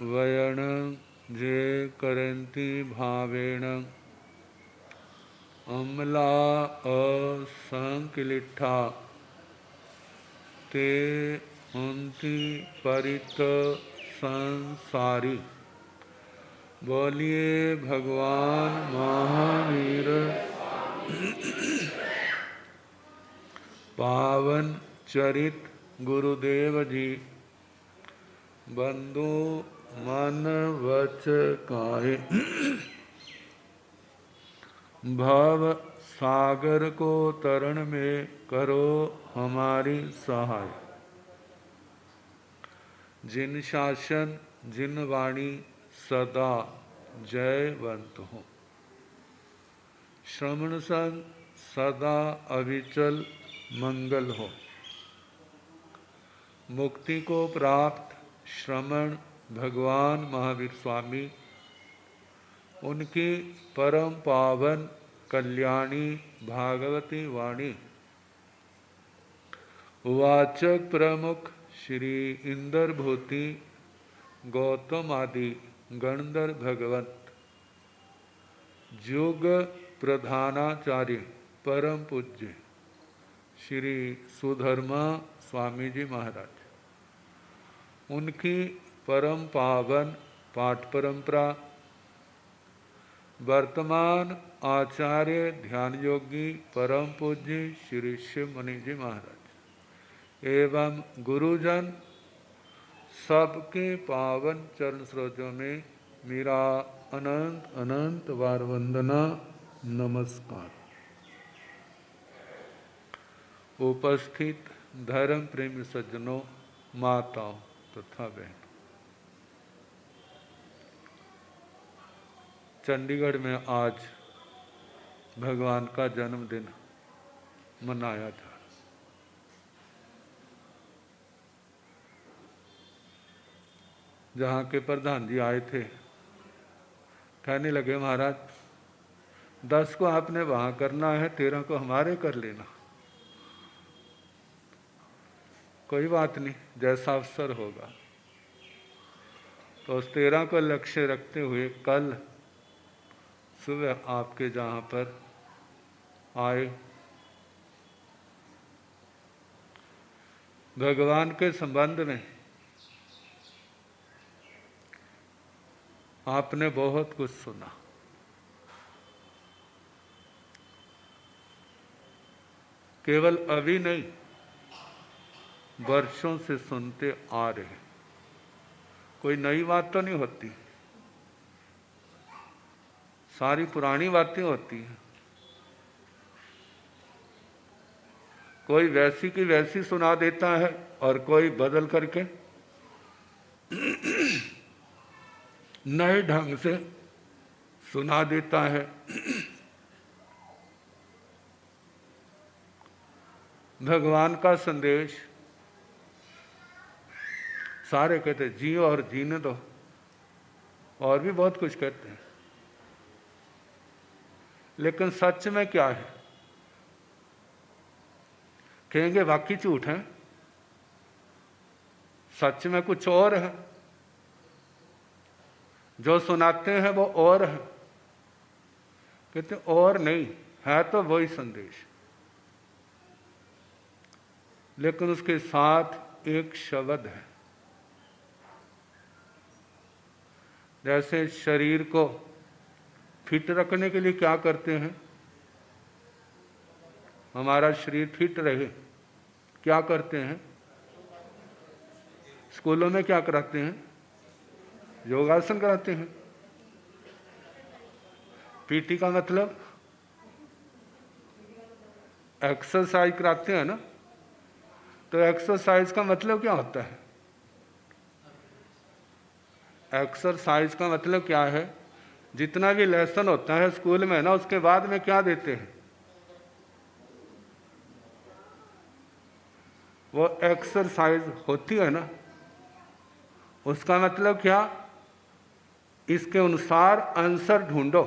वयण जे करन्ति भावेण अम्ला असंकिलिठा ते उन्ति परित संसारी। बोलिए भगवान महावीर पावन चरित गुरुदेव जी। बंधु मन वच काहे भव सागर को तरण में करो हमारी सहाय। जिन शासन जिन वाणी सदा जयवंत हो। श्रवण संग सदा अविचल मंगल हो। मुक्ति को प्राप्त श्रमण भगवान महावीर स्वामी, उनकी परम पावन कल्याणी भागवती वाणी वाचक प्रमुख श्री इंद्रभूति गौतम आदि गणधर भगवत युग प्रधानाचार्य परम पूज्य श्री सुधर्मा स्वामी जी महाराज, उनकी परम पावन पाठ परंपरा वर्तमान आचार्य ध्यान योगी परम पूज्य श्री शिव मुनि जी महाराज एवं गुरुजन सबके पावन चरण सरोजों में मेरा अनंत अनंत बार वंदना नमस्कार। उपस्थित धर्म प्रेमी सज्जनों, माताओं तथा बहनों, चंडीगढ़ में आज भगवान का जन्मदिन मनाया था। जहाँ के प्रधान जी आए थे, कहने लगे महाराज 10 को आपने वहाँ करना है, 13 को हमारे कर लेना। कोई बात नहीं, जैसा अवसर होगा। तो उस 13 को लक्ष्य रखते हुए कल सुबह आपके जहाँ पर आए, भगवान के संबंध में आपने बहुत कुछ सुना। केवल अभी नहीं, वर्षों से सुनते आ रहे। कोई नई बात तो नहीं होती, सारी पुरानी बातें होती हैं। कोई वैसी की वैसी सुना देता है और कोई बदल करके नए ढंग से सुना देता है। भगवान का संदेश सारे कहते जियो और जीने दो, और भी बहुत कुछ कहते हैं, लेकिन सच में क्या है? कहेंगे वाकई झूठ है, सच में कुछ और है, जो सुनाते हैं वो और है। कहते और नहीं है, तो वही संदेश, लेकिन उसके साथ एक शब्द है। जैसे शरीर को फिट रखने के लिए क्या करते हैं? हमारा शरीर फिट रहे, क्या करते हैं? स्कूलों में क्या कराते हैं? योगासन कराते हैं। पीटी का मतलब एक्सरसाइज कराते हैं ना। तो एक्सरसाइज का मतलब क्या होता है? एक्सरसाइज का मतलब क्या है? जितना भी लेसन होता है स्कूल में ना, उसके बाद में क्या देते हैं? वो एक्सरसाइज होती है ना। उसका मतलब क्या? इसके अनुसार आंसर ढूंढो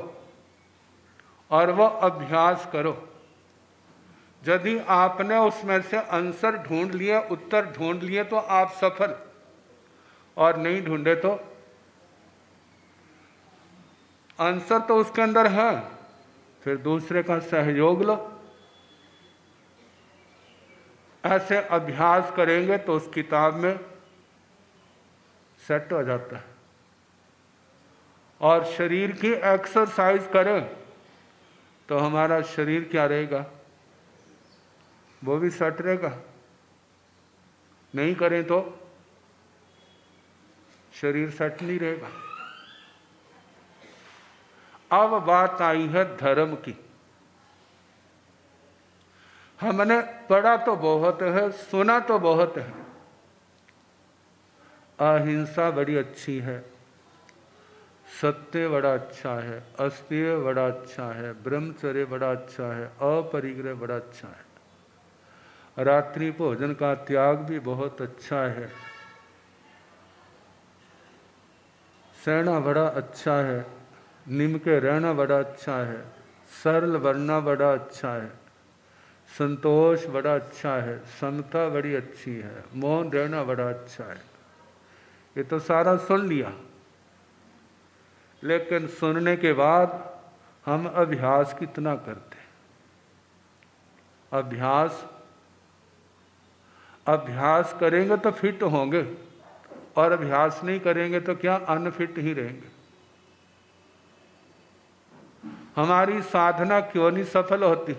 और वो अभ्यास करो। यदि आपने उसमें से आंसर ढूंढ लिए, उत्तर ढूंढ लिए, तो आप सफल, और नहीं ढूंढे तो आंसर तो उसके अंदर है, फिर दूसरे का सहयोग लो। ऐसे अभ्यास करेंगे तो उस किताब में सेट हो जाता है। और शरीर की एक्सरसाइज करें तो हमारा शरीर क्या रहेगा, वो भी सेट रहेगा। नहीं करें तो शरीर सेट नहीं रहेगा। अब बात आई है धर्म की। हमने पढ़ा तो बहुत है, सुना तो बहुत है, अहिंसा बड़ी अच्छी है, सत्य बड़ा अच्छा है, अस्तेय बड़ा अच्छा है, ब्रह्मचर्य बड़ा अच्छा है, अपरिग्रह बड़ा अच्छा है, रात्रि भोजन का त्याग भी बहुत अच्छा है, सहना बड़ा अच्छा है, निम के रहना बड़ा अच्छा है, सरल बनना बड़ा अच्छा है, संतोष बड़ा अच्छा है, समता बड़ी अच्छी है, मौन रहना बड़ा अच्छा है। ये तो सारा सुन लिया, लेकिन सुनने के बाद हम अभ्यास कितना करते हैं? अभ्यास करेंगे तो फिट होंगे, और अभ्यास नहीं करेंगे तो क्या अनफिट ही रहेंगे। हमारी साधना क्यों नहीं सफल होती?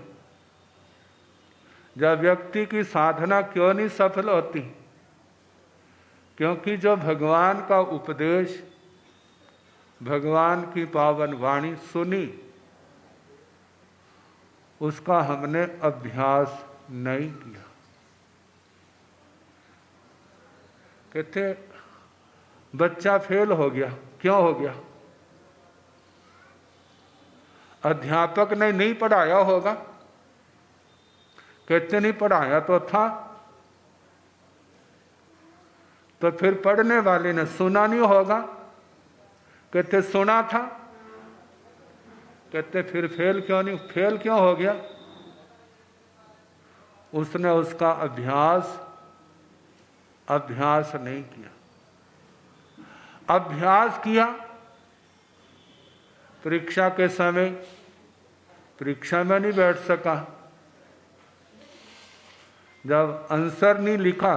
जब व्यक्ति की साधना क्यों नहीं सफल होती? क्योंकि जो भगवान का उपदेश, भगवान की पावन वाणी सुनी, उसका हमने अभ्यास नहीं किया। कहते बच्चा फेल हो गया, क्यों हो गया? अध्यापक ने नहीं पढ़ाया होगा। कहते नहीं पढ़ाया तो था, तो फिर पढ़ने वाले ने सुना नहीं होगा। कहते सुना था। कहते फिर फेल क्यों नहीं, फेल क्यों हो गया? उसने उसका अभ्यास नहीं किया। अभ्यास किया, परीक्षा के समय परीक्षा में नहीं बैठ सका, जब आंसर नहीं लिखा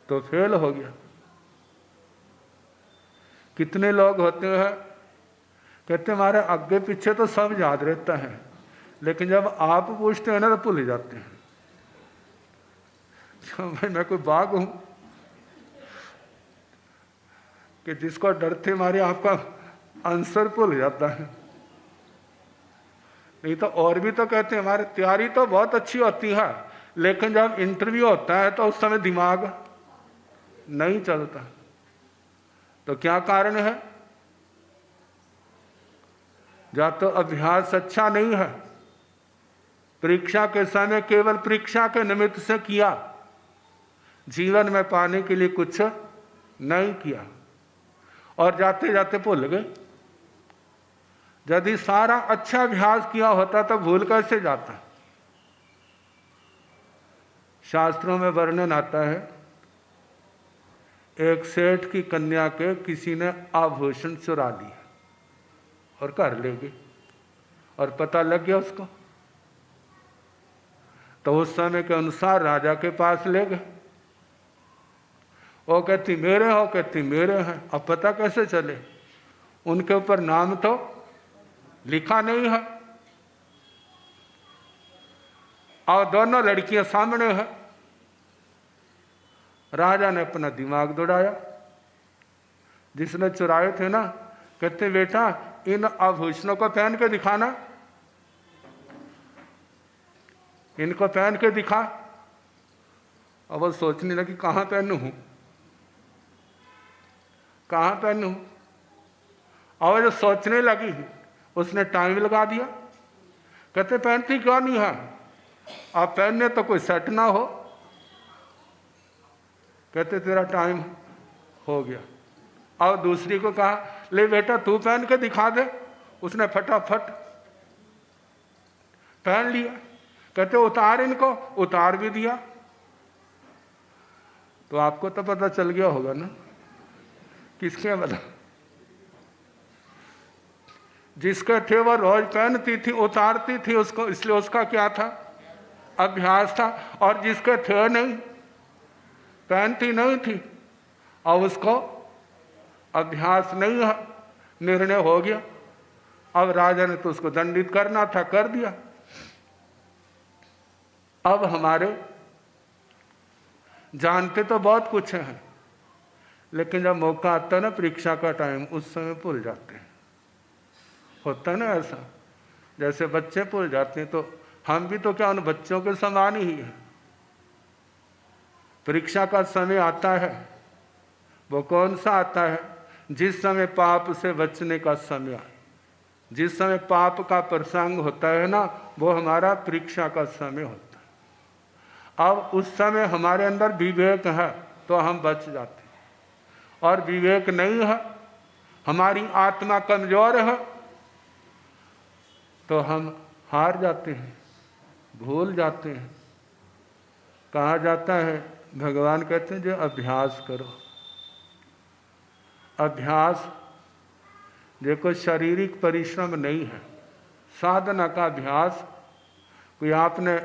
तो फेल हो गया। कितने लोग होते हैं कहते हमारे आगे पीछे तो सब याद रहता है, लेकिन जब आप पूछते हैं ना तो भूल जाते हैं। भाई मैं कोई बाघ हूं कि जिसको डर थे मारे आपका आंसर भूल जाता है? नहीं तो और भी तो कहते हैं हमारी तैयारी तो बहुत अच्छी होती है, लेकिन जब इंटरव्यू होता है तो उस समय दिमाग नहीं चलता। तो क्या कारण है? या तो अभ्यास अच्छा नहीं है, परीक्षा के समय केवल परीक्षा के निमित्त से किया, जीवन में पाने के लिए कुछ नहीं किया, और जाते जाते भूल गए। यदि सारा अच्छा अभ्यास किया होता तो भूल कैसे जाता? शास्त्रों में वर्णन आता है, एक सेठ की कन्या के किसी ने आभूषण चुरा लिए और घर ले गए, और पता लग गया उसको। तो उस समय के अनुसार राजा के पास ले गए। वो कहती मेरे हो, कहती मेरे हैं। अब पता कैसे चले? उनके ऊपर नाम तो लिखा नहीं है, और दोनों लड़कियां सामने है। राजा ने अपना दिमाग दौड़ाया, जिसने चुराए थे ना, कहते बेटा इन आभूषणों को पहन के दिखाना, इनको पहन के दिखा। अब वो सोचने लगी कहाँ पहनूं, कहाँ पहनूं। और जो सोचने लगी उसने टाइम लगा दिया। कहते पहनती क्यों नहीं है? आप पहनने तो कोई सेट ना हो। कहते तेरा टाइम हो गया। और दूसरी को कहा ले बेटा तू पहन के दिखा दे। उसने फटाफट पहन लिया। कहते उतार इनको, उतार भी दिया। तो आपको तो पता चल गया होगा ना किसके मतलब। जिसके थे वो रोज पहनती थी, उतारती थी उसको, इसलिए उसका क्या था? अभ्यास था। और जिसके थे नहीं, पहनती नहीं थी, और उसको अभ्यास नहीं है, निर्णय हो गया। अब राजा ने तो उसको दंडित करना था, कर दिया। अब हमारे जानते तो बहुत कुछ है, लेकिन जब मौका आता है ना परीक्षा का टाइम, उस समय भूल जाते हैं। होता है ना ऐसा, जैसे बच्चे भूल जाते हैं, तो हम भी तो क्या उन बच्चों के समान ही है। परीक्षा का समय आता है, वो कौन सा आता है? जिस समय पाप से बचने का समय, जिस समय पाप का प्रसंग होता है ना, वो हमारा परीक्षा का समय होता है। अब उस समय हमारे अंदर विवेक है तो हम बच जाते हैं, और विवेक नहीं है, हमारी आत्मा कमजोर है, तो हम हार जाते हैं, भूल जाते हैं। कहा जाता है, भगवान कहते हैं जो अभ्यास करो। अभ्यास देखो शारीरिक परिश्रम नहीं है, साधना का अभ्यास। कोई आपने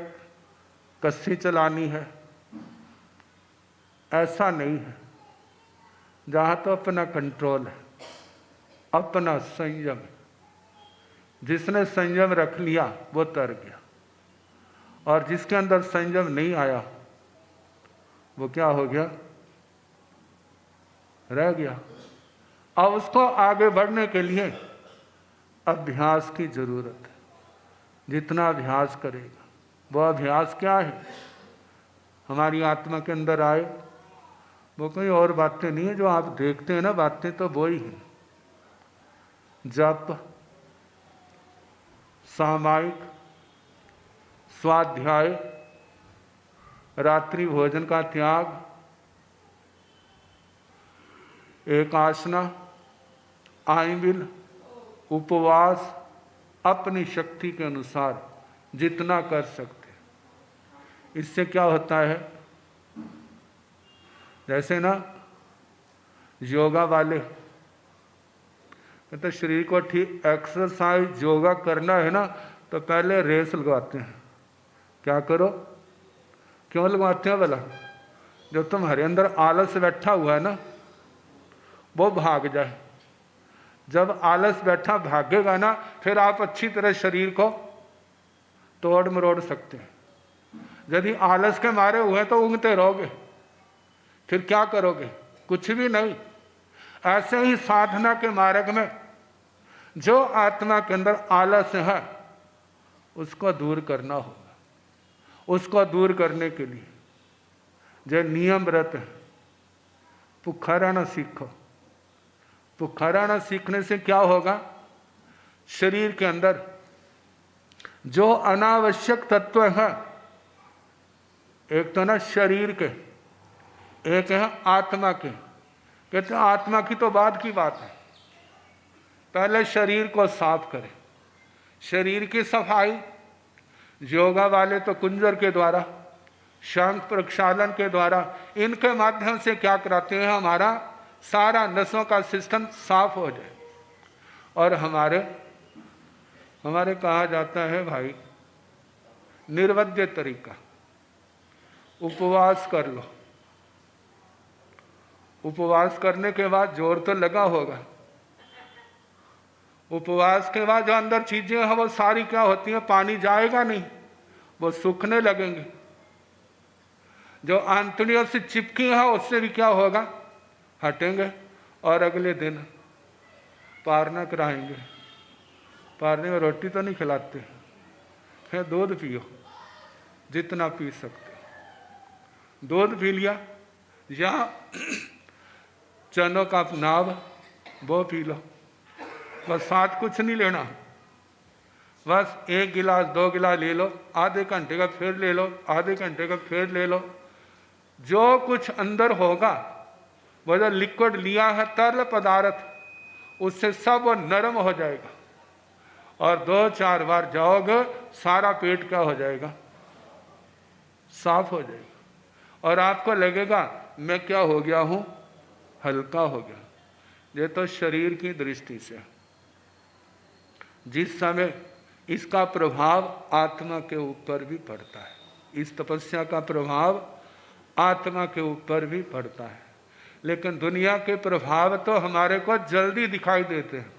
कस्सी चलानी है, ऐसा नहीं है। जहाँ तो अपना कंट्रोल है, अपना संयम। जिसने संयम रख लिया वो तर गया, और जिसके अंदर संयम नहीं आया वो क्या हो गया? रह गया। अब उसको आगे बढ़ने के लिए अभ्यास की जरूरत है। जितना अभ्यास करेगा, वो अभ्यास क्या है? हमारी आत्मा के अंदर आए, वो कोई और बातें नहीं है जो आप देखते हैं ना, बातें तो वो ही हैं। जप, सामायिक, स्वाध्याय, रात्रि भोजन का त्याग, एकासना, आइमिल, उपवास, अपनी शक्ति के अनुसार जितना कर सकते। इससे क्या होता है? जैसे ना योगा वाले तो शरीर को ठीक एक्सरसाइज योगा करना है ना, तो पहले रेस लगवाते हैं। क्या करो? क्यों लगवाते हैं भला? जो तुम्हारे अंदर आलस बैठा हुआ है ना, वो भाग जाए। जब आलस बैठा भागेगा ना, फिर आप अच्छी तरह शरीर को तोड़ मरोड़ सकते हैं। यदि आलस के मारे हुए तो ऊँघते रहोगे, फिर क्या करोगे? कुछ भी नहीं। ऐसे ही साधना के मार्ग में जो आत्मा के अंदर आलस है, उसको दूर करना होगा। उसको दूर करने के लिए जो नियम व्रत है, भूखा रहना सीखो। भूखा रहना सीखने से क्या होगा? शरीर के अंदर जो अनावश्यक तत्व है, एक तो ना शरीर के, एक है आत्मा के। कहते हैं आत्मा की तो बाद की बात है, पहले शरीर को साफ करें। शरीर की सफाई योगा वाले तो कुंजर के द्वारा, शंख प्रक्षालन के द्वारा, इनके माध्यम से क्या कराते हैं? हमारा सारा नसों का सिस्टम साफ हो जाए। और हमारे कहा जाता है भाई, निर्वध्य तरीका, उपवास कर लो। उपवास करने के बाद जोर तो लगा होगा। उपवास के बाद जो अंदर चीजें हैं वो सारी क्या होती हैं? पानी जाएगा नहीं, वो सूखने लगेंगे। जो आंतड़ियों से चिपकी है उससे भी क्या होगा? हटेंगे। और अगले दिन पारना कराएंगे। पारने में रोटी तो नहीं खिलाते, फिर दूध पियो जितना पी सकते। दूध पी लिया, या चनों का नाव वो पी लो, बस साथ कुछ नहीं लेना। बस 1 गिलास 2 गिलास ले लो, आधे घंटे का फिर ले लो, आधे घंटे का फिर ले लो। जो कुछ अंदर होगा, वो जो लिक्विड लिया है, तरल पदार्थ, उससे सब वो नरम हो जाएगा। और 2-4 बार जाओगे, सारा पेट क्या हो जाएगा? साफ हो जाएगा। और आपको लगेगा मैं क्या हो गया हूँ? हल्का हो गया। ये तो शरीर की दृष्टि से। जिस समय इसका प्रभाव आत्मा के ऊपर भी पड़ता है, इस तपस्या का प्रभाव आत्मा के ऊपर भी पड़ता है। लेकिन दुनिया के प्रभाव तो हमारे को जल्दी दिखाई देते हैं,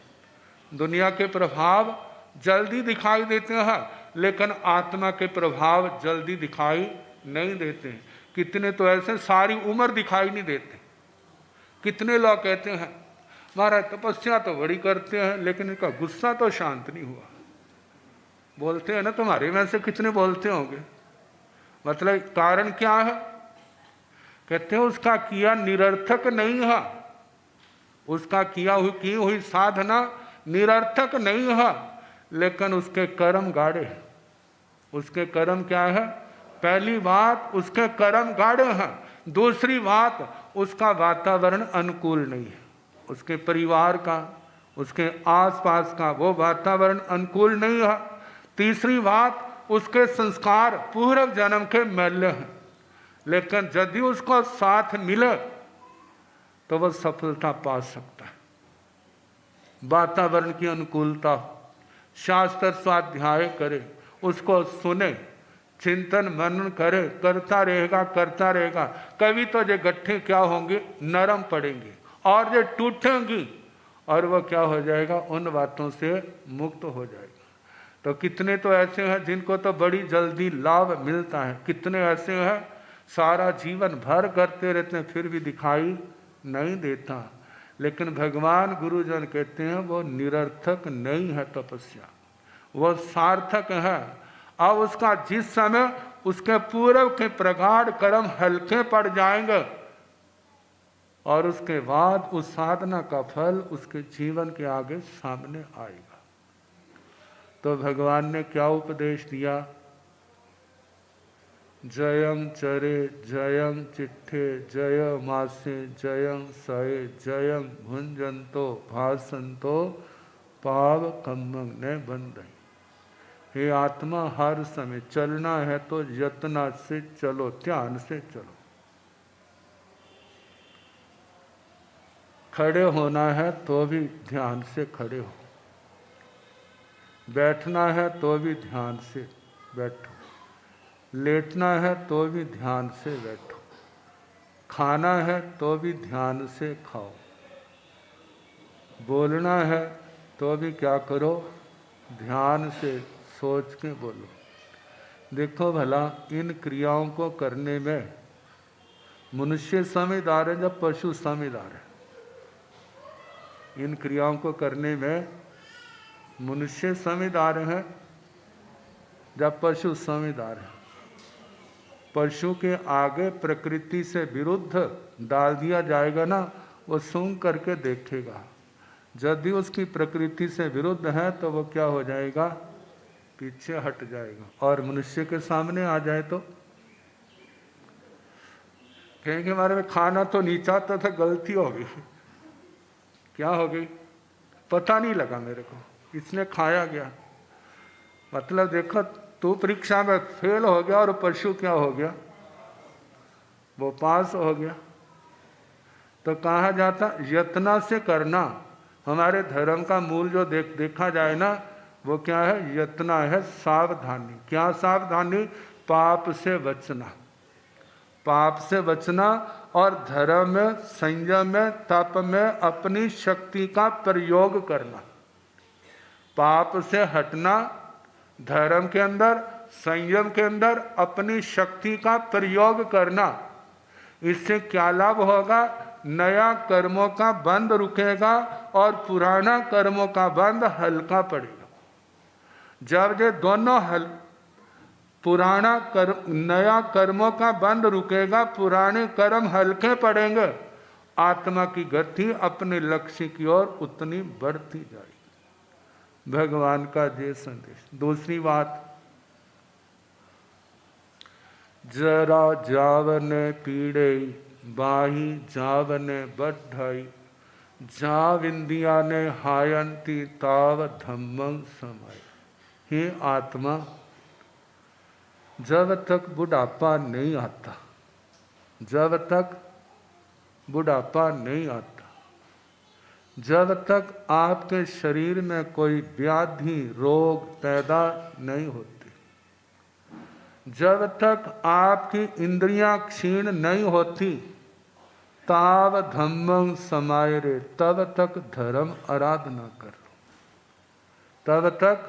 दुनिया के प्रभाव जल्दी दिखाई देते हैं, लेकिन आत्मा के प्रभाव जल्दी दिखाई नहीं देते हैं। कितने तो ऐसे सारी उम्र दिखाई नहीं देते। कितने लोग कहते हैं महाराज तपस्या तो बड़ी करते हैं लेकिन इनका गुस्सा तो शांत नहीं हुआ। बोलते हैं ना, तुम्हारे में से कितने बोलते होंगे, मतलब कारण क्या है? कहते हैं उसका किया निरर्थक नहीं है, उसका की हुई साधना निरर्थक नहीं है, लेकिन उसके कर्म गाढ़े हैं। उसके कर्म क्या है? पहली बात उसके कर्म गाढ़े हैं, दूसरी बात उसका वातावरण अनुकूल नहीं है, उसके परिवार का, उसके आसपास का वो वातावरण अनुकूल नहीं है। तीसरी बात उसके संस्कार पूर्व जन्म के मैले हैं, लेकिन यदि उसको साथ मिले तो वह सफलता पा सकता है। वातावरण की अनुकूलता, शास्त्र स्वाध्याय करे, उसको सुने, चिंतन मनन करे, करता रहेगा। कभी तो ये गट्ठे क्या होंगे, नरम पड़ेंगे और ये टूटेंगी और वह क्या हो जाएगा, उन बातों से मुक्त हो जाएगा। तो कितने तो ऐसे हैं जिनको तो बड़ी जल्दी लाभ मिलता है, कितने ऐसे हैं सारा जीवन भर करते रहते हैं फिर भी दिखाई नहीं देता। लेकिन भगवान गुरुजन कहते हैं वो निरर्थक नहीं है तपस्या, वो सार्थक है। अब उसका जिस समय उसके पूर्व के प्रगाढ़ कर्म हल्के पड़ जाएंगे और उसके बाद उस साधना का फल उसके जीवन के आगे सामने आएगा। तो भगवान ने क्या उपदेश दिया? जयम चरे जयम चिट्ठे जय मासे जयम सये जयम भुंजंतो भासंतो पाव कम्मंग ने बंद। हे आत्मा, हर समय चलना है तो यत्न से चलो, ध्यान से चलो। खड़े होना है तो भी ध्यान से खड़े हो, बैठना है तो भी ध्यान से बैठो, लेटना है तो भी ध्यान से बैठो, खाना है तो भी ध्यान से खाओ, बोलना है तो भी क्या करो, ध्यान से सोच के बोलो। देखो भला इन क्रियाओं को करने में मनुष्य समझदार है या पशु समझदार है? इन क्रियाओं को करने में मनुष्य समझदार है या पशु समझदार है? पशु के आगे प्रकृति से विरुद्ध डाल दिया जाएगा ना, वो सूंघ करके देखेगा, यदि उसकी प्रकृति से विरुद्ध है तो वो क्या हो जाएगा, पीछे हट जाएगा। और मनुष्य के सामने आ जाए तो कहेंगे हमारे में खाना तो नीचा था, गलती हो गई। क्या हो गई? पता नहीं लगा मेरे को, इसने खाया गया। मतलब देखो, तू परीक्षा में फेल हो गया और पशु क्या हो गया, वो पास हो गया। तो कहा जाता यत्न से करना। हमारे धर्म का मूल जो देखा जाए ना, वो क्या है? यत्न है, सावधानी। क्या सावधानी? पाप से बचना, पाप से बचना और धर्म में, संयम में, तप में अपनी शक्ति का प्रयोग करना। पाप से हटना, धर्म के अंदर, संयम के अंदर अपनी शक्ति का प्रयोग करना। इससे क्या लाभ होगा? नया कर्मों का बंध रुकेगा और पुराना कर्मों का बंध हल्का पड़ेगा। जब ये दोनों नया कर्मों का बंध रुकेगा, पुराने कर्म हल्के पड़ेंगे, आत्मा की गति अपने लक्ष्य की ओर उतनी बढ़ती जाएगी। भगवान का ये संदेश। दूसरी बात, जरा जावने पीड़े बाही जावने बढ़ाई, जाव इंदिया ने हायंती ताव धम्मं समय। हे आत्मा, जब तक बुढ़ापा नहीं आता, जब तक बुढ़ापा नहीं आता, जब तक आपके शरीर में कोई व्याधि रोग पैदा नहीं होती, जब तक आपकी इंद्रियां क्षीण नहीं होती, ताव धम्मं समायरे, तब तक धर्म आराधना कर लो, तब तक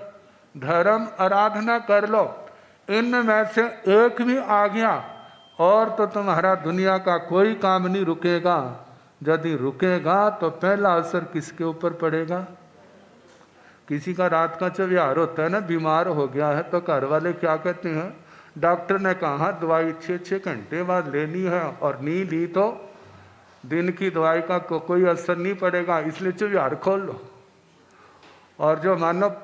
धर्म आराधना कर लो। इनमें से एक भी आ गया और तो तुम्हारा दुनिया का कोई काम नहीं रुकेगा। यदि रुकेगा तो पहला असर किसके ऊपर पड़ेगा? किसी का रात का जो व्यवहार होता है ना, बीमार हो गया है तो घर वाले क्या कहते हैं, डॉक्टर ने कहा दवाई 6-6 घंटे बाद लेनी है और नहीं ली तो दिन की दवाई का कोई असर नहीं पड़ेगा, इसलिए जो व्यवहार खोल लो। और जो मानव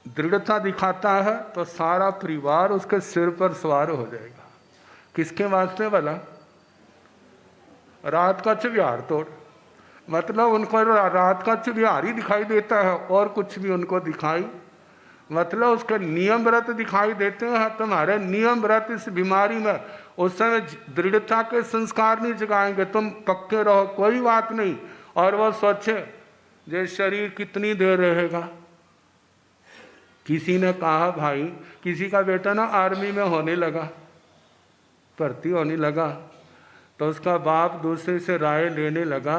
दृढ़ता दिखाता है तो सारा परिवार उसके सिर पर सवार हो जाएगा। किसके वास्ते भला? रात का व्यवहार तोड़, मतलब उनको रात का व्यवहार ही दिखाई देता है और कुछ भी उनको दिखाई, मतलब उसके नियम व्रत दिखाई देते हैं। तुम्हारे नियम व्रत इस बीमारी में उस समय दृढ़ता के संस्कार नहीं जगाएंगे, तुम पक्के रहो कोई बात नहीं। और वो सोचे ये शरीर कितनी देर रहेगा। किसी ने कहा भाई, किसी का बेटा ना आर्मी में होने लगा, भर्ती होने लगा, तो उसका बाप दूसरे से राय लेने लगा,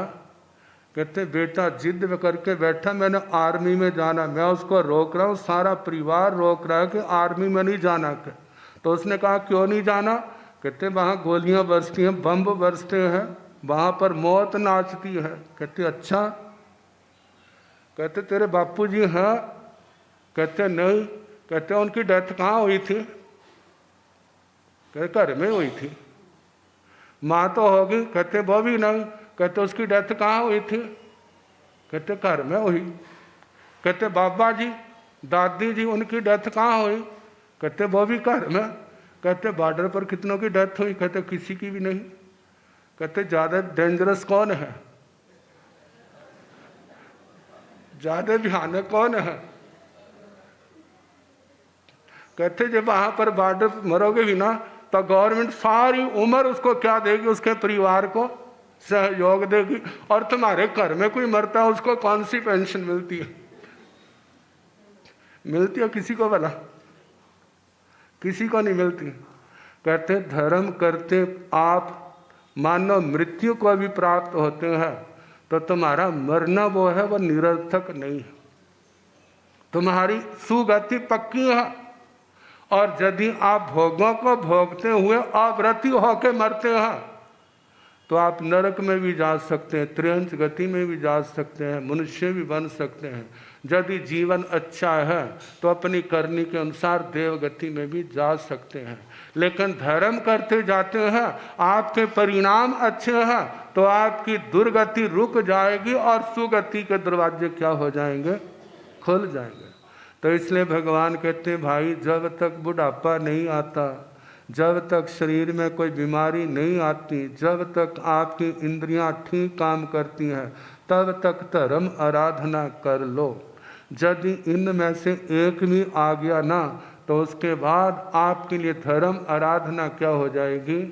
कहते बेटा जिद करके बैठा मैंने आर्मी में जाना, मैं उसको रोक रहा हूँ, सारा परिवार रोक रहा है कि आर्मी में नहीं जाना। तो उसने कहा क्यों नहीं जाना? कहते वहाँ गोलियाँ बरसती हैं, बम बरसते हैं, वहाँ पर मौत नाचती है। कहते अच्छा। कहते तेरे बापूजी हैं? कहते नहीं। कहते उनकी डेथ कहाँ हुई थी? कहते घर में हुई थी। माँ तो होगी? कहते वो भी नहीं। कहते उसकी डेथ कहाँ हुई थी? कहते घर में हुई। कहते बाबा जी दादी जी उनकी डेथ कहाँ हुई? कहते वो भी घर में। कहते बॉर्डर पर कितनों की डेथ हुई? कहते किसी की भी नहीं। कहते ज़्यादा डेंजरस कौन है, ज़्यादा भयानक कौन है? कहते जब वहाँ पर बॉर्डर मरोगे भी ना तो गवर्नमेंट सारी उम्र उसको क्या देगी, उसके परिवार को सहयोग देगी। और तुम्हारे घर में कोई मरता है उसको कौन सी पेंशन मिलती है? मिलती है किसी को भला? किसी को नहीं मिलती। कहते धर्म करते आप मानो मृत्यु को भी प्राप्त होते हैं तो तुम्हारा मरना वो है वो निरर्थक नहीं है, तुम्हारी सुगति पक्की है। और यदि आप भोगों को भोगते हुए अव्रती होकर मरते हैं तो आप नरक में भी जा सकते हैं, त्रियंच गति में भी जा सकते हैं, मनुष्य भी बन सकते हैं। यदि जीवन अच्छा है तो अपनी करनी के अनुसार देवगति में भी जा सकते हैं। लेकिन धर्म करते जाते हैं, आपके परिणाम अच्छे हैं तो आपकी दुर्गति रुक जाएगी और सुगति के दरवाजे क्या हो जाएंगे? खुल जाएंगे। तो इसलिए भगवान कहते हैं भाई जब तक बुढ़ापा नहीं आता, जब तक शरीर में कोई बीमारी नहीं आती, जब तक आपकी इंद्रियां ठीक काम करती हैं, तब तक धर्म आराधना कर लो। यदि इनमें से एक भी आ गया ना तो उसके बाद आपके लिए धर्म आराधना क्या हो जाएगी?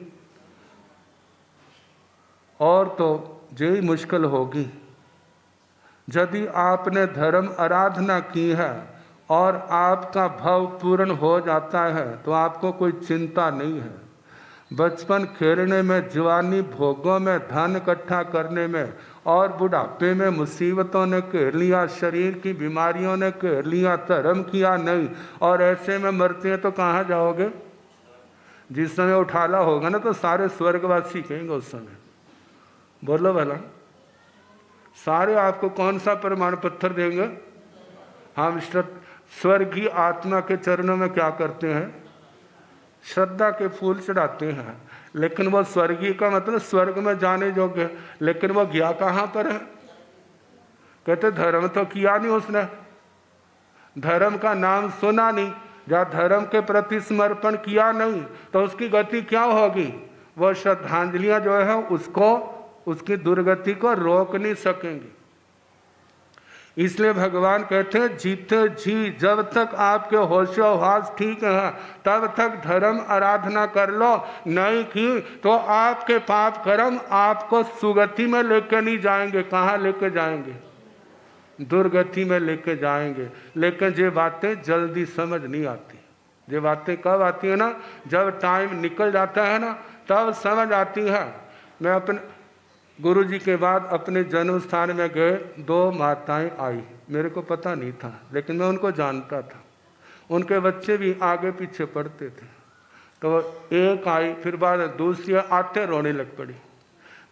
और तो यही मुश्किल होगी। यदि आपने धर्म आराधना की है और आपका भाव पूर्ण हो जाता है तो आपको कोई चिंता नहीं है। बचपन खेलने में, जवानी भोगों में, धन इकट्ठा करने में और बुढ़ापे में मुसीबतों ने घेर लिया, शरीर की बीमारियों ने घेर लिया, धर्म किया नहीं और ऐसे में मरते हैं तो कहाँ जाओगे? जिस समय उठाला होगा ना तो सारे स्वर्गवासी कहेंगे उस समय। बोलो भला, सारे आपको कौन सा प्रमाण पत्र देंगे? हम स्वर्गीय आत्मा के चरणों में क्या करते हैं? श्रद्धा के फूल चढ़ाते हैं। लेकिन वो स्वर्गीय का मतलब स्वर्ग में जाने योग्य, लेकिन वो गया कहाँ पर है? कहते धर्म तो किया नहीं उसने, धर्म का नाम सुना नहीं, या धर्म के प्रति समर्पण किया नहीं तो उसकी गति क्या होगी? वो श्रद्धांजलियां जो है उसको, उसकी दुर्गति को रोक नहीं सकेंगी। इसलिए भगवान कहते हैं जीते जी जब तक आपके होशोहवास ठीक है तब तक धर्म आराधना कर लो, नहीं की तो आपके पाप कर्म आपको सुगति में लेके नहीं जाएंगे। कहाँ लेके जाएंगे? दुर्गति में लेके जाएंगे। लेकिन ये बातें जल्दी समझ नहीं आती। ये बातें कब आती है ना, जब टाइम निकल जाता है ना, तब समझ आती है। मैं अपने गुरु जी के बाद अपने जन्म स्थान में गए, 2 माताएं आई, मेरे को पता नहीं था, लेकिन मैं उनको जानता था। उनके बच्चे भी आगे पीछे पढ़ते थे। तो एक आई, फिर बाद दूसरी आते रोने लग पड़ी।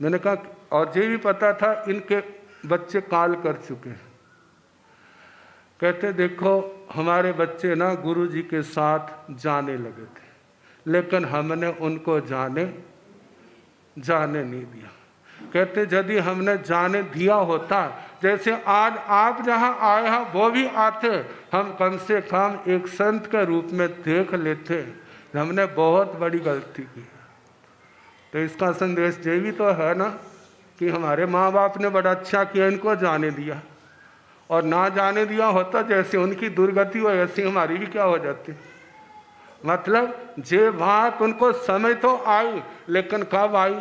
मैंने कहा, और ये भी पता था इनके बच्चे काल कर चुके हैं। कहते देखो हमारे बच्चे ना गुरु जी के साथ जाने लगे थे, लेकिन हमने उनको जाने नहीं दिया। कहते यदि हमने जाने दिया होता, जैसे आज आप जहाँ आए हैं वो भी आते, हम कम से कम एक संत के रूप में देख लेते। हमने बहुत बड़ी गलती की। तो इसका संदेश ये भी तो है ना कि हमारे माँ बाप ने बड़ा अच्छा किया, इनको जाने दिया। और ना जाने दिया होता, जैसे उनकी दुर्गति हो ऐसी हमारी भी क्या हो जाती। मतलब जे बात उनको समय तो आई, लेकिन कब आई,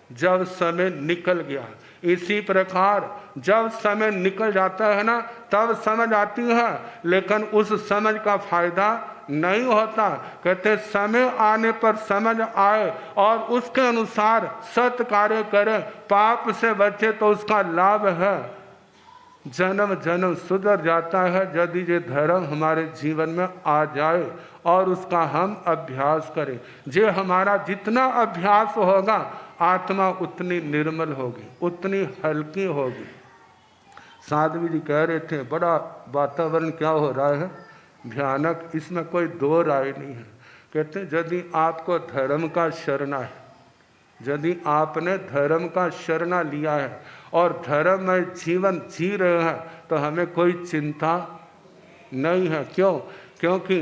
जब समय निकल गया। इसी प्रकार जब समय निकल जाता है ना, तब समझ आती है, लेकिन उस समझ का फायदा नहीं होता। कहते समय आने पर समझ आए और उसके अनुसार सत कार्य करें, पाप से बचे तो उसका लाभ है। जन्म जन्म सुधर जाता है यदि ये धर्म हमारे जीवन में आ जाए और उसका हम अभ्यास करें। जे हमारा जितना अभ्यास होगा, आत्मा उतनी निर्मल होगी, उतनी हल्की होगी। साध्वी जी कह रहे थे, बड़ा वातावरण क्या हो रहा है भयानक, इसमें कोई दो राय नहीं है। कहते यदि आपको धर्म का शरणा है, यदि आपने धर्म का शरणा लिया है और धर्म में जीवन जी रहे हैं, तो हमें कोई चिंता नहीं है। क्यों? क्योंकि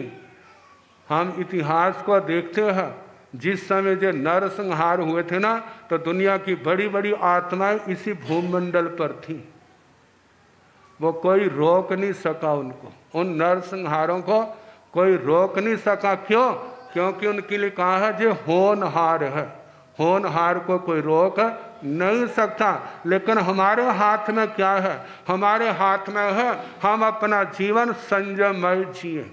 हम इतिहास को देखते हैं, जिस समय जो नरसंहार हुए थे ना, तो दुनिया की बड़ी बड़ी आत्माएं इसी भूमंडल पर थी। वो कोई रोक नहीं सका उनको, उन नरसंहारों को कोई रोक नहीं सका। क्यों? क्योंकि उनके लिए कहा है जो होनहार है, होनहार को कोई रोक नहीं सकता। लेकिन हमारे हाथ में क्या है? हमारे हाथ में है हम अपना जीवन संयममय जिए।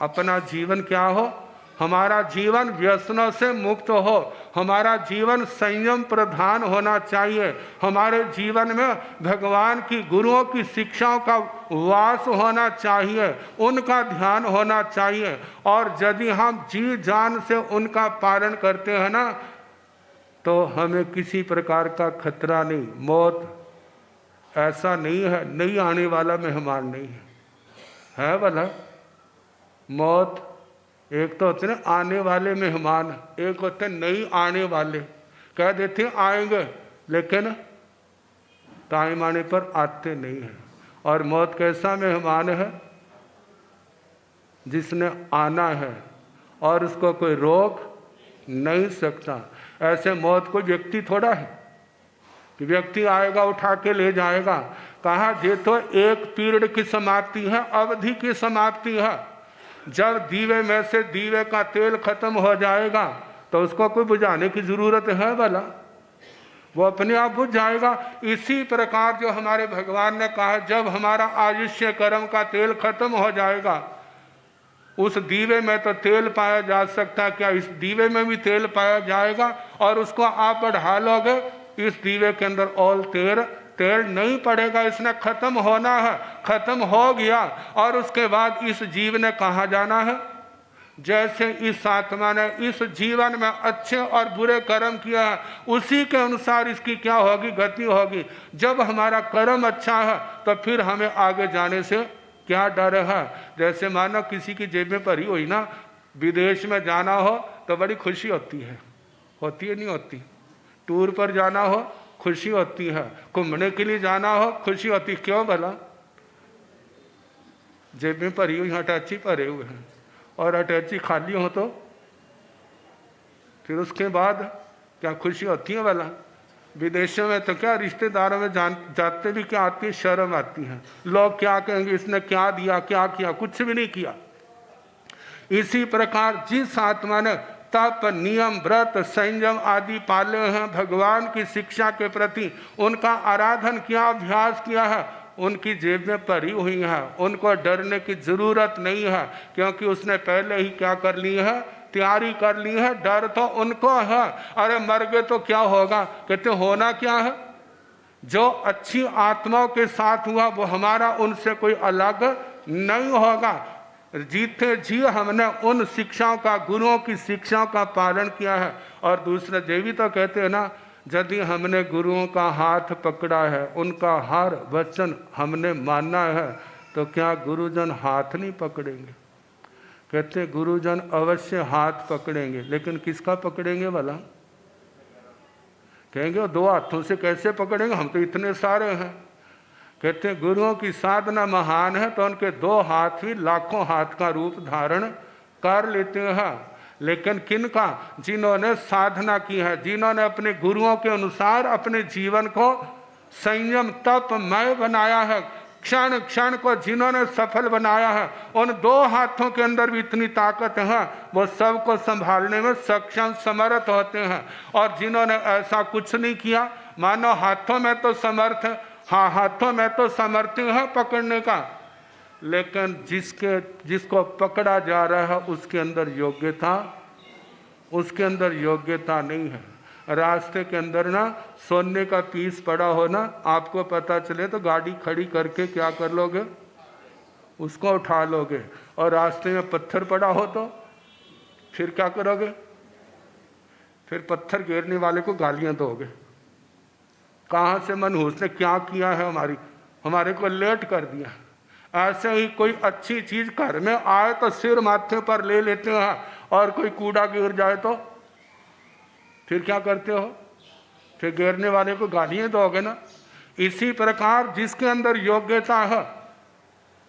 अपना जीवन क्या हो? हमारा जीवन व्यसनों से मुक्त हो, हमारा जीवन संयम प्रधान होना चाहिए। हमारे जीवन में भगवान की गुरुओं की शिक्षाओं का वास होना चाहिए, उनका ध्यान होना चाहिए। और यदि हम जी जान से उनका पालन करते हैं ना, तो हमें किसी प्रकार का खतरा नहीं। मौत ऐसा नहीं है, नहीं आने वाला मेहमान नहीं है भला। मौत एक तो होते ना आने वाले मेहमान, एक होते नहीं आने वाले। कह देते आएंगे, लेकिन टाइम आने पर आते नहीं हैं। और मौत कैसा मेहमान है? जिसने आना है और उसको कोई रोक नहीं सकता। ऐसे मौत कोई व्यक्ति थोड़ा है कि व्यक्ति आएगा उठा के ले जाएगा। कहा ये तो एक पीरियड की समाप्ति है, अवधि की समाप्ति है। जब दीवे में से दीवे का तेल खत्म हो जाएगा तो उसको कोई बुझाने की जरूरत है भला? वो अपने आप बुझ जाएगा। इसी प्रकार जो हमारे भगवान ने कहा, जब हमारा आयुष्य कर्म का तेल खत्म हो जाएगा, उस दीवे में तो तेल पाया जा सकता, क्या इस दीवे में भी तेल पाया जाएगा? और उसको आप बढ़ा लोगे, इस दीवे के अंदर और तेल नहीं पड़ेगा, इसने खत्म होना है। खत्म हो गया और उसके बाद इस जीव ने कहाँ जाना है? जैसे इस आत्मा ने इस जीवन में अच्छे और बुरे कर्म किया है, उसी के अनुसार इसकी क्या होगी? गति होगी। जब हमारा कर्म अच्छा है तो फिर हमें आगे जाने से क्या डर है? जैसे मानो किसी की जेब में पड़ी हुई ना, विदेश में जाना हो तो बड़ी खुशी होती है नहीं होती? टूर पर जाना हो खुशी होती है, घूमने के लिए जाना हो खुशी होती। क्यों भला? जेब में भरी हुई अटैची भरे हुए हैं, और अटैची खाली हो तो फिर उसके बाद क्या खुशी होती है भला? विदेशों में तो क्या रिश्तेदारों में जाते भी क्या आती है, शर्म आती है। लोग क्या कहेंगे, इसने क्या दिया, क्या किया? कुछ भी नहीं किया। इसी प्रकार जिस आत्मा ने तप, नियम, व्रत, संयम आदि पाले हैं, भगवान की शिक्षा के प्रति उनका आराधन किया, अभ्यास किया है, उनकी जेब में पड़ी हुई है, उनको डरने की जरूरत नहीं है, क्योंकि उसने पहले ही क्या कर ली है, तैयारी कर ली है। डर तो उनको है, अरे मर गए तो क्या होगा, कहते होना क्या है, जो अच्छी आत्माओं के साथ हुआ वो हमारा उनसे कोई अलग नहीं होगा। जीते जी हमने उन शिक्षाओं का, गुरुओं की शिक्षाओं का पालन किया है। और दूसरा ये भी तो कहते हैं ना, यदि हमने गुरुओं का हाथ पकड़ा है, उनका हर वचन हमने माना है, तो क्या गुरुजन हाथ नहीं पकड़ेंगे? कहते गुरुजन अवश्य हाथ पकड़ेंगे, लेकिन किसका पकड़ेंगे भला? कहेंगे दो हाथों से कैसे पकड़ेंगे, हम तो इतने सारे हैं। कहते गुरुओं की साधना महान है, तो उनके दो हाथ ही लाखों हाथ का रूप धारण कर लेते हैं। लेकिन किनका? जिन्होंने साधना की है, जिन्होंने अपने गुरुओं के अनुसार अपने जीवन को संयम तपमय बनाया है, क्षण क्षण को जिन्होंने सफल बनाया है, उन दो हाथों के अंदर भी इतनी ताकत है, वो सबको संभालने में सक्षम समर्थ होते हैं। और जिन्होंने ऐसा कुछ नहीं किया, मानो हाथों में तो समर्थ है, हाँ हाथों में तो सामर्थ्य है पकड़ने का, लेकिन जिसको पकड़ा जा रहा है उसके अंदर योग्यता नहीं है। रास्ते के अंदर ना सोने का पीस पड़ा हो ना, आपको पता चले तो गाड़ी खड़ी करके क्या कर लोगे, उसको उठा लोगे। और रास्ते में पत्थर पड़ा हो तो फिर क्या करोगे? फिर पत्थर गिरने वाले को गालियां दोगे, कहाँ से मनहूस ने क्या किया है, हमारे को लेट कर दिया। ऐसे ही कोई अच्छी चीज घर में आए तो सिर माथे पर ले लेते हैं, और कोई कूड़ा गिर जाए तो फिर क्या करते हो? फिर गिरने वाले को गालियां दोगे ना। इसी प्रकार जिसके अंदर योग्यता है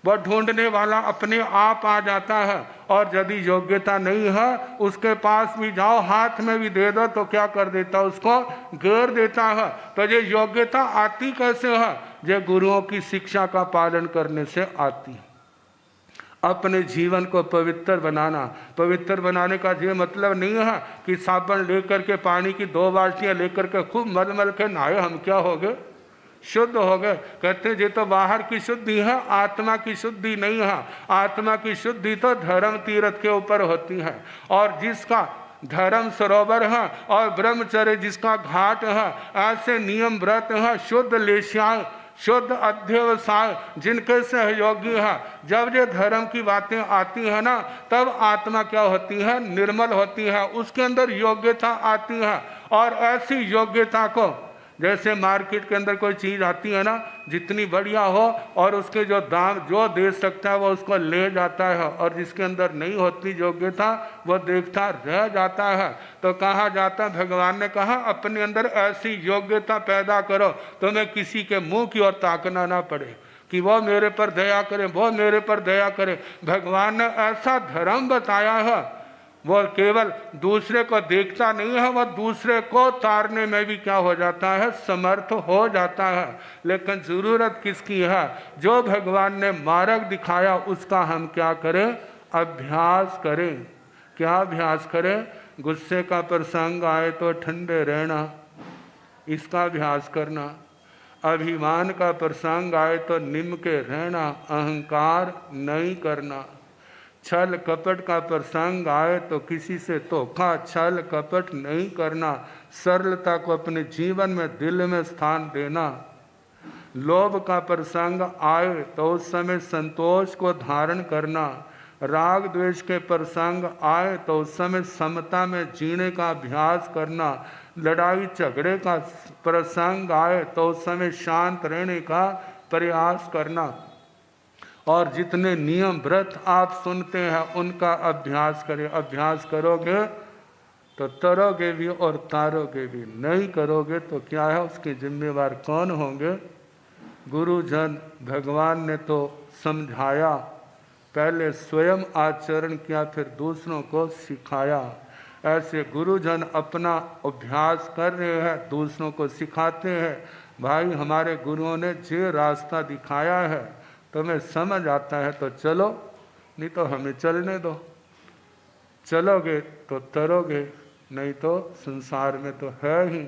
वह ढूंढने वाला अपने आप आ जाता है, और यदि योग्यता नहीं है उसके पास भी जाओ, हाथ में भी दे दो तो क्या कर देता, उसको घेर देता है। तो ये योग्यता आती कैसे है? ये गुरुओं की शिक्षा का पालन करने से आती है। अपने जीवन को पवित्र बनाना, पवित्र बनाने का ये मतलब नहीं है कि साबुन लेकर के, पानी की 2 बाल्टियां लेकर के खूब मल मल के नहाए हम क्या हो गए, शुद्ध हो गए। कहते ये तो बाहर की शुद्धि है, आत्मा की शुद्धि नहीं है। आत्मा की शुद्धि तो धर्म तीर्थ के ऊपर होती है, और जिसका धर्म सरोवर है और ब्रह्मचर्य जिसका घाट है, ऐसे नियम व्रत है, शुद्ध लेशाएं, शुद्ध अध्यवसाय जिनके सहयोगी है, जब ये धर्म की बातें आती है ना, तब आत्मा क्या होती है, निर्मल होती है, उसके अंदर योग्यता आती है। और ऐसी योग्यता को, जैसे मार्केट के अंदर कोई चीज़ आती है ना, जितनी बढ़िया हो और उसके जो दाम जो दे सकता है वो उसको ले जाता है, और जिसके अंदर नहीं होती योग्यता वो देखता रह जाता है। तो कहा जाता है, भगवान ने कहा अपने अंदर ऐसी योग्यता पैदा करो तुम्हें किसी के मुंह की ओर ताकना ना पड़े कि वो मेरे पर दया करे, वो मेरे पर दया करे। भगवान ने ऐसा धर्म बताया है, वो केवल दूसरे को देखता नहीं है, वह दूसरे को तारने में भी क्या हो जाता है, समर्थ हो जाता है। लेकिन ज़रूरत किसकी है? जो भगवान ने मार्ग दिखाया उसका हम क्या करें, अभ्यास करें। क्या अभ्यास करें? गुस्से का प्रसंग आए तो ठंडे रहना, इसका अभ्यास करना। अभिमान का प्रसंग आए तो निम के रहना, अहंकार नहीं करना। छल कपट का प्रसंग आए तो किसी से धोखा छल कपट नहीं करना। सरलता को अपने जीवन में, दिल में स्थान देना। लोभ का प्रसंग आए तो उस समय संतोष को धारण करना। राग द्वेष के प्रसंग आए तो उस समय समता में जीने का अभ्यास करना। लड़ाई झगड़े का प्रसंग आए तो उस समय शांत रहने का प्रयास करना। और जितने नियम व्रत आप सुनते हैं उनका अभ्यास करें। अभ्यास करोगे तो तरोगे भी और तारोगे भी, नहीं करोगे तो क्या है, उसके जिम्मेवार कौन होंगे? गुरुजन। भगवान ने तो समझाया, पहले स्वयं आचरण किया, फिर दूसरों को सिखाया। ऐसे गुरुजन अपना अभ्यास कर रहे हैं, दूसरों को सिखाते हैं। भाई हमारे गुरुओं ने जो रास्ता दिखाया है, तुम्हें समझ आता है तो चलो, नहीं तो हमें चलने दो। चलोगे तो तरोगे, नहीं तो संसार में तो है ही,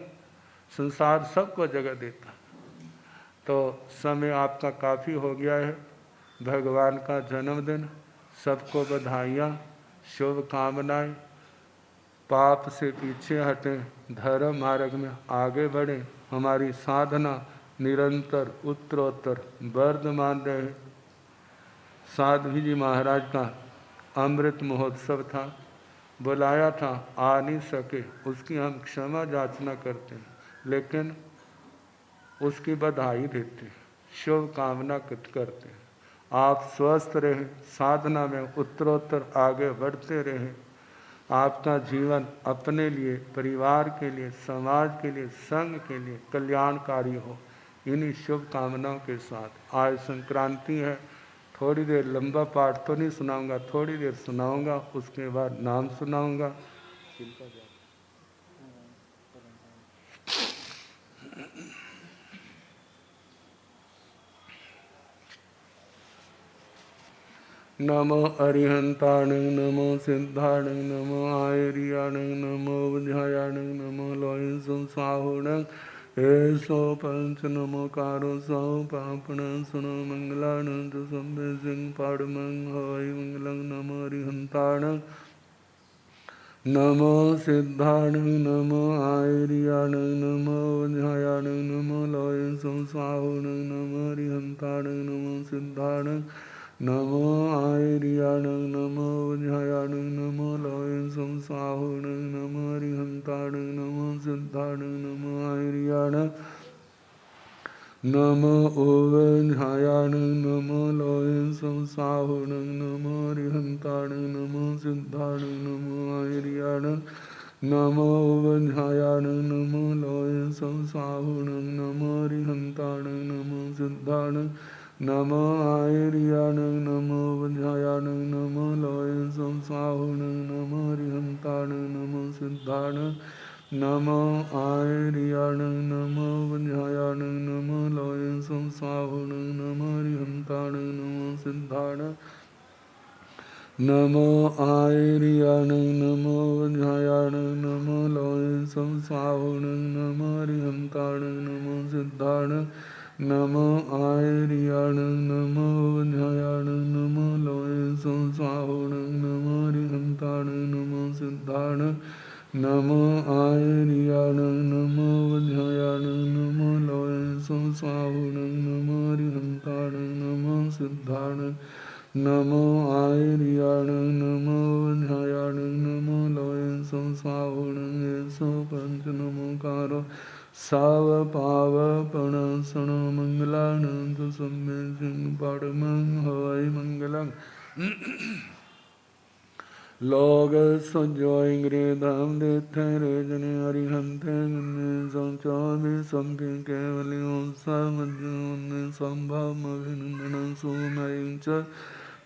संसार सबको जगह देता। तो समय आपका काफ़ी हो गया है। भगवान का जन्मदिन, सबको बधाइयाँ, शुभकामनाएँ। पाप से पीछे हटें, धर्म मार्ग में आगे बढ़ें। हमारी साधना निरंतर उत्तरोत्तर वर्धमान रहे। साध्वी जी महाराज का अमृत महोत्सव था, बुलाया था, आ नहीं सके, उसकी हम क्षमा याचना करते हैं, लेकिन उसकी बधाई देते हैं, शुभकामना करते हैं। आप स्वस्थ रहें, साधना में उत्तरोत्तर आगे बढ़ते रहें। आपका जीवन अपने लिए, परिवार के लिए, समाज के लिए, संघ के लिए कल्याणकारी हो। इन्हीं शुभकामनाओं के साथ आज संक्रांति है। थोड़ी देर लंबा पाठ तो नहीं सुनाऊंगा, थोड़ी देर सुनाऊंगा, उसके बाद नाम सुनाऊंगा। नमो अरिहंताण, नमो सिद्धाण, नमो आयरियाण, नमो बुझायाण, नमो लोय साहुण, सो पंच नमोकारो सौ पापण सुनो मंगलान जो संबे सिंह पाड़मंग होय मंगलं। नमो अरिहंताण, नमो सिद्धाण, नमो आयरियाण, नमो बुझायाण, नमो लोय साहुण, नमो अरिहंताण, नमो सिद्धाण, नमो आयरियाण, नमो बुझायाण, नमो लोय साहुण, नमो अरिहंताण, नमो सिद्धाण, नमो आयरियाण, नमो ओवझायाण, नमो लोय साहुण, नमो अरिहंताण, नमो सिद्धाण, नमो आयरियाण, नमो ओवझायाण, नमो लोय साहुण, नमो अरिहंताण, नमो सिद्धाण, नमो आयरियाण, नमो ओवझायाण, नमो लोय साहुण, नमो अरिहंताण, नमो सिद्धाण, नमो आयरियाण, नमो ओवझायाण, नमो लोय साहुण, नमो अरिहंताण, नमो सिद्धाण, नमो आयरियाण, नमो ओवझायाण, नमो लोय साहुण, नमो अरिहंताण, नमो सिद्धाण, नमो आयरियाण, नमो ओवझायाण, नमो लोय साहुण, नमो अरिहंताण, नमो सिद्धाण, नमो आयरियाण, नमो ओवझायाण, नमो लोय साहुण, नमो अरिहंताण, नमो सिद्धाण, नमो आयरियाण, नमो ओवझायाण, नमो लोय साहुण, सो पंच नमोकारो साव पावपण सण मंगलानंद सम्मे सिंह पाड़मंग होय मंगलंग। लोग सोजोइंग्रे धाम देते रे जने हरिहंते गुन्ने संचावे संपे केवलियों समझने संभव अभिनंदन सुमयंच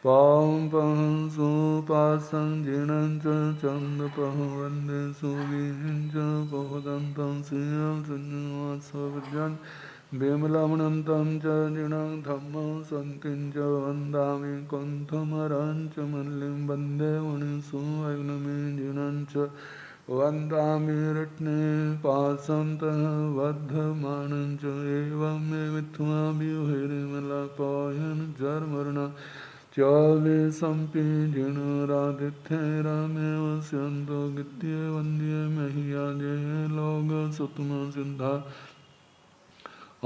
पाम पहं सुपासं जिणंच चंद पहं वंदे सुविहिंच बहुदंतं सियं सुन्वासवजन विमलमनन्तं च जिणं धम्मं सन्तिं च वन्दामि कुन्थमरं च मल्लिं वन्दे मुनिसुवग्नमे जिणं च वन्दामि रत्ने पासन्तः वर्धमानं च एवं मे विद्वा विहरिमलपायन जर्मर्ण चौवे संपि जिण राधित्य रामेव स्यन्तो गित्ये वन्द्ये मह्या जय लोग सुतम सिद्धा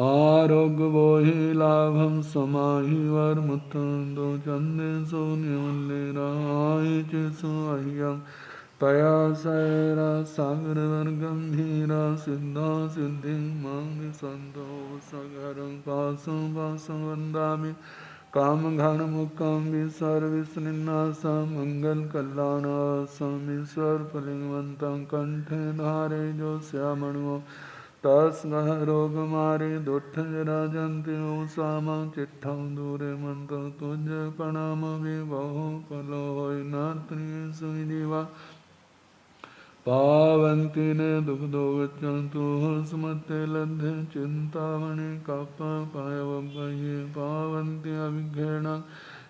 आरोग्य बोहि लाभं समाहि वर्मुत्तंदो चंदे सोन्यमल्ले राय चेसो अह्यं तया सैरा सागर वर्गं धीरा सिद्धा सिद्धिं मांग संतो सगरं पासं पासं वन्दामि काम घन मुक्कं विसर्विस्निन्नासं मंगल कल्याणासं ईश्वर फलिंगवन्तं कंठे धारे जो श्यामणो तस्मः रोग मारे दुष्ट राजन्ति सामं चिट्ठं दूरे मंत्र तुझ प्रणाम विभो कलो होय नात्रिय सुजीवा पावन्ति ने दुग्धो गच्छन्तु स्मते लद्धे चिन्तामणि कप पायवभये पावन्ति अभिघ्रेण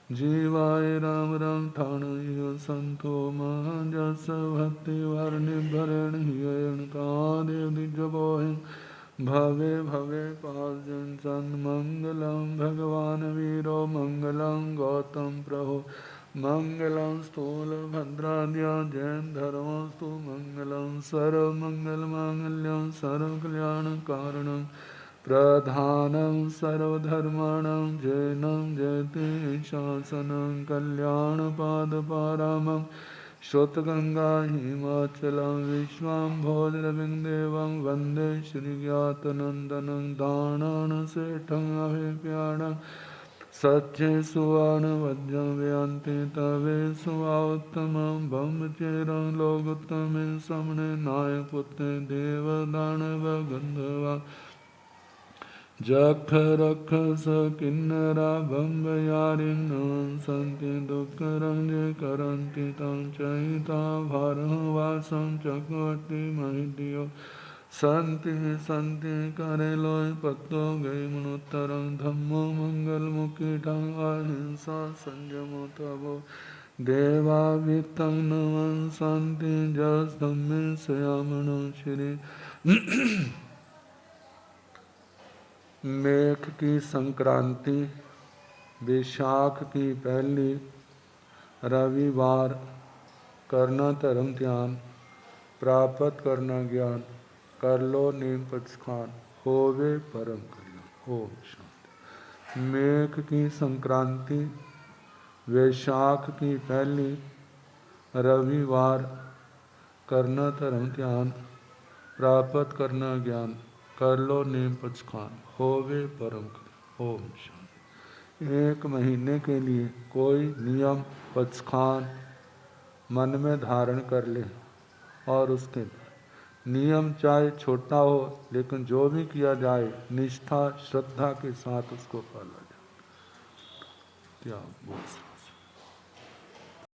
जीवाय राम राम ठाणय संतो महाजस भक्ति वर्णिभरण हियण कादेव दिजबोहिं भवे भवे पाजन सन मंगलम भगवान वीरो मंगलम गौतम प्रभो मंगलम स्थूल भद्राद्या जैन धर्मस्तु मंगलम सर्व मंगल मांगल्यम सर्व कल्याण कारणम प्रधानं सर्वधर्माणां जैनं जयते शासनं कल्याणपादपारामं श्रुतगंगा हिमाचलं विश्वाम्भोजरविन्ददेवं वन्दे श्रीज्ञातनन्दनं दानशेठं अभिप्याणं सच्चे सुवर्णवज्रं व्यान्ति तवे सुवात्तमं ब्रह्मचर्यं लोकोत्तमे समने नायकपुत्रे देवदानवगन्धर्वा जख रख स किन्नरा बम्बयारिणं सन्ति दुःखरञ्जे करन्ति तं चयिता भारं वासं चक्रवर्ती महिधियो सन्ति सन्ति करेलोय पत्तो गैमनोत्तरं धम्मो मंगलमुखीठं अहिंसा संयमो तवो देवावितं नमः सन्ति जस्तम्मे श्यामणो श्री मेघ की संक्रांति वैशाख की पहली रविवार करना धर्म ध्यान प्राप्त करना ज्ञान कर लो नीम पचखान होवे परम कल्याण। ओम शांति। मेघ की संक्रांति वैशाख की पहली रविवार करना धर्म ध्यान प्राप्त करना ज्ञान कर लो नीम पचखान होवे परम कल्याण। ओम शांति। एक महीने के लिए कोई नियम पचखान मन में धारण कर ले और उसके नियम चाहे छोटा हो लेकिन जो भी किया जाए निष्ठा श्रद्धा के साथ उसको पाला जाए। क्या बोल सकते।